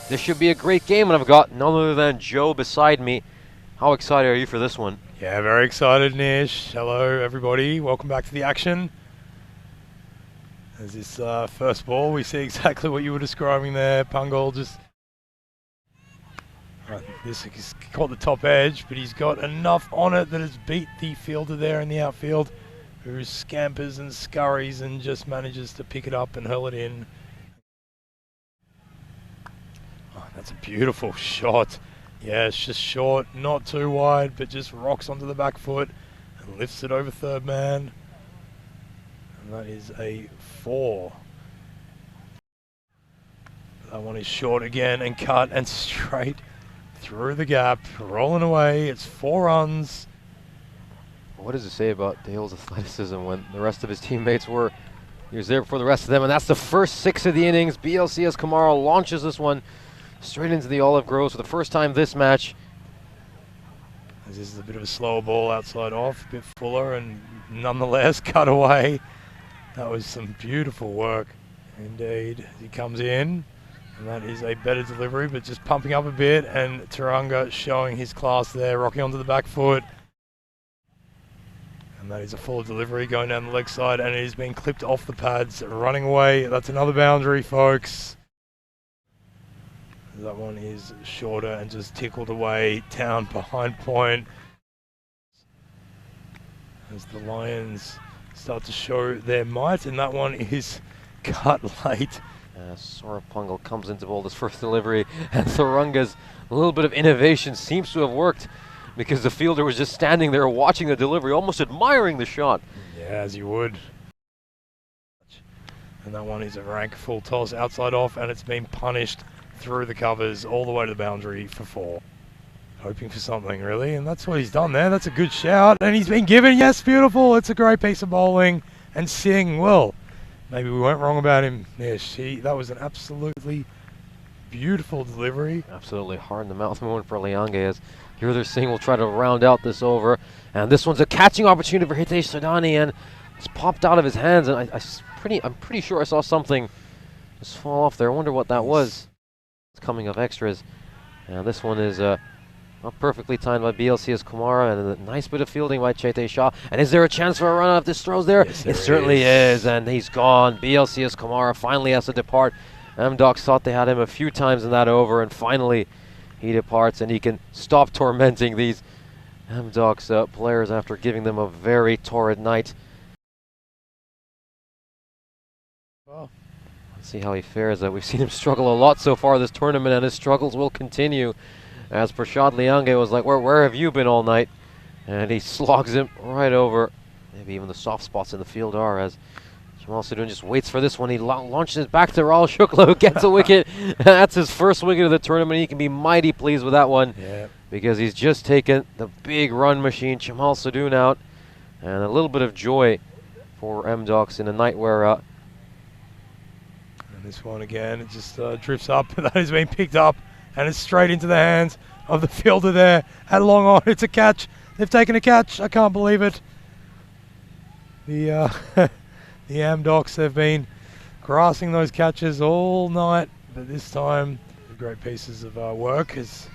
This should be a great game, and I've got none other than Joe beside me. How excited are you for this one? Yeah, very excited, Nish. Hello, everybody. Welcome back to the action. As this first ball, we see exactly what you were describing there. Pungal just... this has caught the top edge, but he's got enough on it that has beat the fielder there in the outfield, who scampers and scurries and just manages to pick it up and hurl it in. Oh, that's a beautiful shot. Yeah, it's just short, not too wide, but just rocks onto the back foot and lifts it over third man. And that is a 4. That one is short again and cut and straight through the gap, rolling away. It's 4 runs. What does it say about Dale's athleticism when the rest of his teammates were? He was there before the rest of them, and that's the first 6 of the innings. BLCS Kamara launches this one straight into the olive groves for the first time this match. This is a bit of a slower ball outside off, a bit fuller, and nonetheless cut away. That was some beautiful work indeed. He comes in, and that is a better delivery, but just pumping up a bit, and Turanga showing his class there, rocking onto the back foot. And that is a full delivery going down the leg side, and it is being clipped off the pads, running away. That's another boundary, folks. That one is shorter and just tickled away down behind point. As the Lions start to show their might, and that one is cut late. Sora Pungal comes into bowl this first delivery, and Thuranga's little bit of innovation seems to have worked, because the fielder was just standing there watching the delivery, almost admiring the shot. Yeah, as you would. And that one is a rank full toss outside off, and it's been punished through the covers all the way to the boundary for 4. Hoping for something, really, and that's what he's done there. That's a good shout, and he's been given, yes, beautiful. It's a great piece of bowling, and Singh, well, maybe we weren't wrong about him. Yes, that was an absolutely beautiful delivery. Absolutely hard in the mouth moment for Liange, as Yurther Singh will try to round out this over, and this one's a catching opportunity for Hitesh Sodani, and it's popped out of his hands, and I'm pretty sure I saw something just fall off there. I wonder what that was. It's coming of extras, and this one is not perfectly timed by BLCS Kumara, and a nice bit of fielding by Chete Shah. And is there a chance for a run out if this throws there? Yes, it certainly is, and he's gone. BLCS Kumara finally has to depart. M-Docs thought they had him a few times in that over, and finally he departs, and he can stop tormenting these M-Docs players after giving them a very torrid night. Well, let's see how he fares. We've seen him struggle a lot so far this tournament, and his struggles will continue. As Prashad Liange was like, where have you been all night? And he slogs him right over. Maybe even the soft spots in the field are, as Jamal Sadoun just waits for this one. He launches it back to Rahul Shukla, who gets a wicket. That's his first wicket of the tournament. He can be mighty pleased with that one, because he's just taken the big run machine, Jamal Sadoun, out. And a little bit of joy for M-Docs in a night where... and this one again, it just drifts up. That has been picked up, and it's straight into the hands of the fielder there at long on. It's a catch. They've taken a catch. I can't believe it. The the M-Docs have been grasping those catches all night, but this time great pieces of work as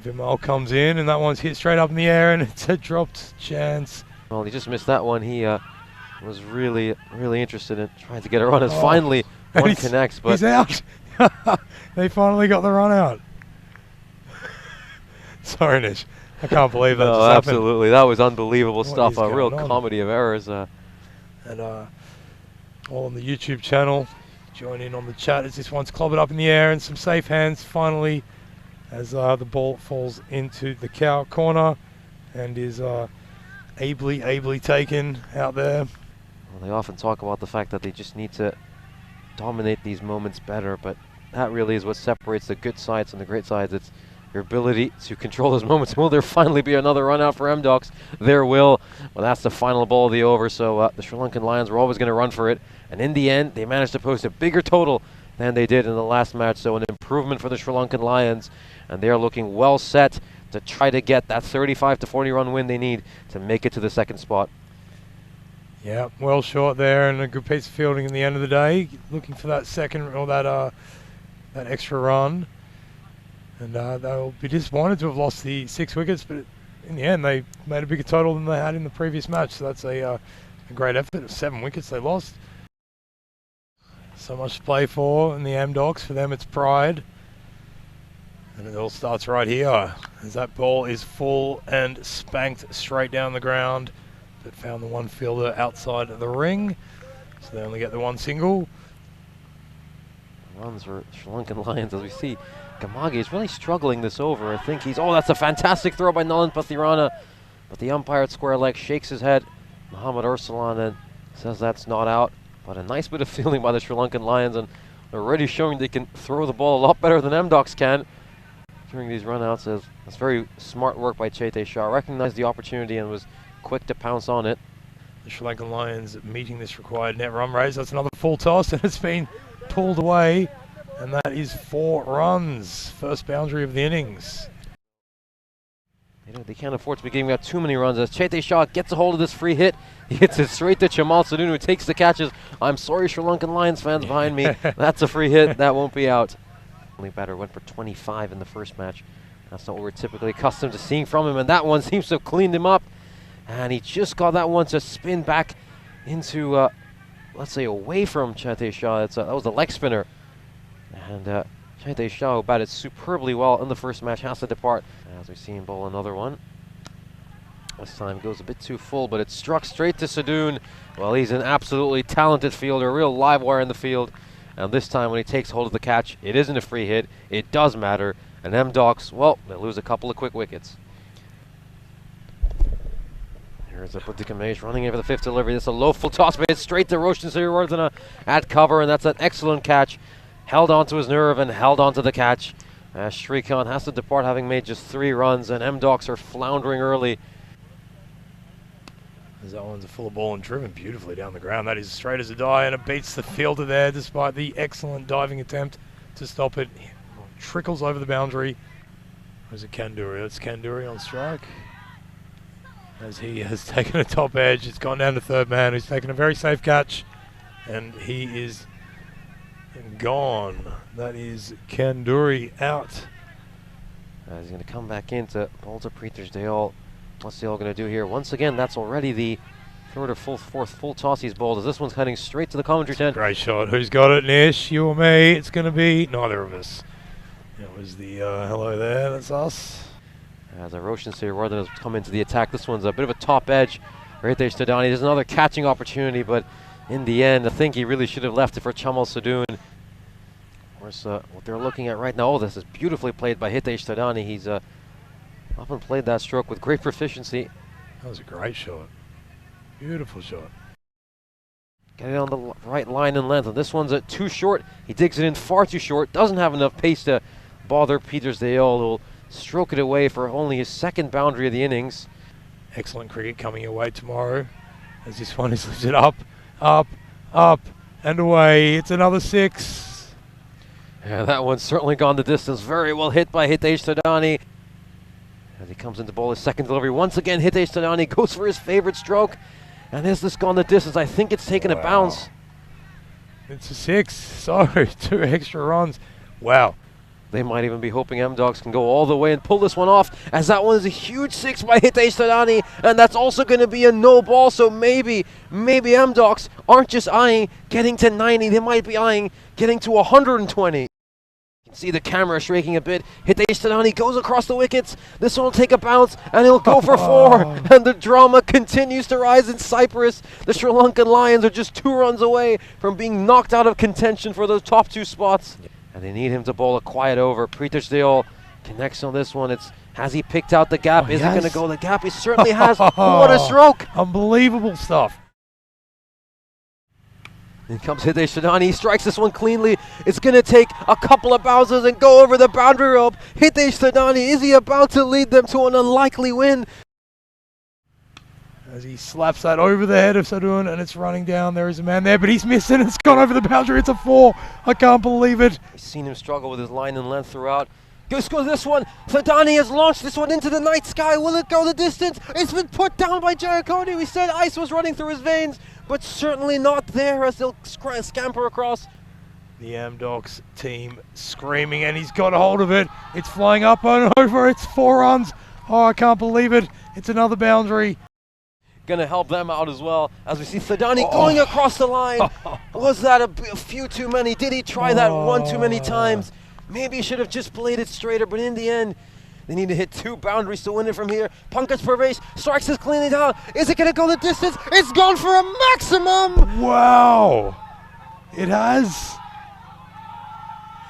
Vimal comes in, and that one's hit straight up in the air, and it's a dropped chance. Well, he just missed that one. He was really interested in trying to get a run, as finally one connects, but he's out. They finally got the run out. Sorry, Nish. I can't believe that. No, just absolutely. That was unbelievable stuff. A real on? comedy of errors. And all on the YouTube channel. Join in on the chat as this one's clobbered up in the air, and some safe hands finally as the ball falls into the cow corner and is ably taken out there. Well, they often talk about the fact that they just need to dominate these moments better, but that really is what separates the good sides from the great sides. It's your ability to control those moments. Will there finally be another run out for M-Docs? There will. Well, that's the final ball of the over, so the Sri Lankan Lions were always going to run for it, and in the end they managed to post a bigger total than they did in the last match, so an improvement for the Sri Lankan Lions, and they are looking well set to try to get that 35 to 40 run win they need to make it to the second spot. Yeah, well short there, and a good piece of fielding in the end of the day. Looking for that second, or that that extra run. And they'll be disappointed to have lost the 6 wickets, but in the end they made a bigger total than they had in the previous match. So that's a great effort. 7 wickets they lost. So much to play for in the AMDocs. For them it's pride. And it all starts right here, as that ball is full and spanked straight down the ground, but found the one fielder outside of the ring, so they only get the 1 single. Runs for Sri Lankan Lions, as we see Gamagi is really struggling this over. I think he's, oh, that's a fantastic throw by Nalan Pathirana, but the umpire at square leg shakes his head, Muhammad Ursulan, and says that's not out. But a nice bit of fielding by the Sri Lankan Lions, and they're already showing they can throw the ball a lot better than AMDocs can during these runouts. That's very smart work by Chetai Shah. Recognized the opportunity and was quick to pounce on it. The Sri Lankan Lions meeting this required net run raise. That's another full toss, and it's been pulled away, and that is 4 runs. First boundary of the innings. They can't afford to be giving out too many runs as Chetai Shah gets a hold of this free hit. He hits it straight to Chamal Sadoon, who takes the catches. I'm sorry, Sri Lankan Lions fans behind me. That's a free hit. That won't be out. Only batter went for 25 in the first match. That's not what we're typically accustomed to seeing from him, and that one seems to have cleaned him up. And he just got that one to spin back into, let's say, away from Chetai Shah. That was a leg spinner. And Chetai Shah, who batted superbly well in the first match, has to depart. As we see him bowl another one. This time goes a bit too full, but it struck straight to Sadoon. Well, he's an absolutely talented fielder, a real live wire in the field. And this time when he takes hold of the catch, it isn't a free hit. It does matter. And AMDocs, well, they lose a couple of quick wickets. Here's Abdul Kamesh running in for the 5th delivery. This is a low full toss, but it's straight to Roshan Siriwardena at cover, and that's an excellent catch. Held onto his nerve and held onto the catch. Shrikant has to depart having made just 3 runs, and AMDocs are floundering early. As that one's a full of ball and driven beautifully down the ground. That is straight as a die, and it beats the fielder there despite the excellent diving attempt to stop it. Trickles over the boundary. Or is it Kanduri? That's Kanduri on strike. As he has taken a top edge, it's gone down to third man, who's taken a very safe catch, and he is gone. That is Kanduri out. He's going to come back in to bowl to Preeters Dayal. What's Dayal going to do here? Once again, that's already the 3rd or 4th full toss he's bowled, as this one's heading straight to the commentary tent. Great shot. Who's got it, Nish? You or me? It's going to be neither of us. That was the hello there. That's us. As Roshan Siriwardena has come into the attack. This one's a bit of a top edge. Right there, Stadani. There's another catching opportunity, but in the end, I think he really should have left it for Chamal Sadoon. Of course, what they're looking at right now, oh, this is beautifully played by Hitesh Stadani. He's often played that stroke with great proficiency. That was a great shot. Beautiful shot. Get it on the right line and length. And this one's too short. He digs it in far too short. Doesn't have enough pace to bother Preeters Dayal, who'll stroke it away for only his 2nd boundary of the innings. Excellent cricket coming your way tomorrow, as this one is lifted up, up, up, and away. It's another 6. Yeah, that one's certainly gone the distance. Very well hit by Hitesh Stadani. As he comes into bowl his 2nd delivery. Once again, Hitesh Stadani goes for his favorite stroke. And has this gone the distance? I think it's taken a bounce. It's a 6. Sorry, 2 extra runs. Wow. They might even be hoping AMDocs can go all the way and pull this one off, as that one is a huge 6 by Hitesh Stadani, and that's also going to be a no ball. So maybe AMDocs aren't just eyeing getting to 90, they might be eyeing getting to 120. You can see the camera shaking a bit. Hitesh Stadani goes across the wickets. This one will take a bounce, and he'll go for 4. And the drama continues to rise in Cyprus. The Sri Lankan Lions are just 2 runs away from being knocked out of contention for those top 2 spots. And they need him to bowl a quiet over. Preeters Dayal connects on this one. Has he picked out the gap? Is it going to go the gap? He certainly has. What a stroke. Unbelievable stuff. In comes Hitesh Stadani. He strikes this one cleanly. It's going to take a couple of bounces and go over the boundary rope. Hitesh Stadani, is he about to lead them to an unlikely win? As he slaps that over the head of Sadoon, and it's running down. There is a man there, but he's missed it. It's gone over the boundary. It's a 4. I can't believe it. We've seen him struggle with his line and length throughout. Goes this one. Stadani has launched this one into the night sky. Will it go the distance? It's been put down by Jayakoni. We said ice was running through his veins, but certainly not there as he'll scamper across. The Amdocs team screaming, and he's got a hold of it. It's flying up and over. It's 4 runs. Oh, I can't believe it. It's another boundary. Going to help them out as well, as we see Sadani going across the line. Was that a few too many? Did he try that one too many times? Maybe he should have just played it straighter, but in the end, they need to hit 2 boundaries to win it from here. Pankaj Parvesh strikes this cleanly down. Is it going to go the distance? It's gone for a maximum! Wow! It has.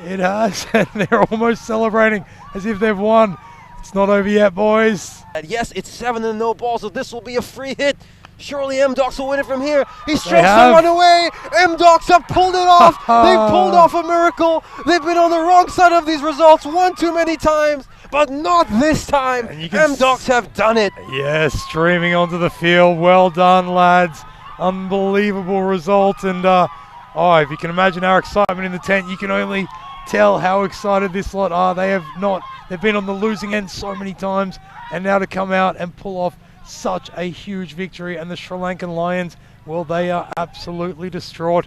It has, and they're almost celebrating as if they've won. It's not over yet, boys. And yes, it's 7 and no ball, so this will be a free hit. Surely M-Docs will win it from here. He strikes the run away. M-Docs have pulled it off. They've pulled off a miracle. They've been on the wrong side of these results one too many times, but not this time. M-Docs have done it. Yes, streaming onto the field. Well done, lads. Unbelievable result. And if you can imagine our excitement in the tent, you can only tell how excited this lot are. They've been on the losing end so many times, and now to come out and pull off such a huge victory. And the Sri Lankan Lions, well, they are absolutely distraught.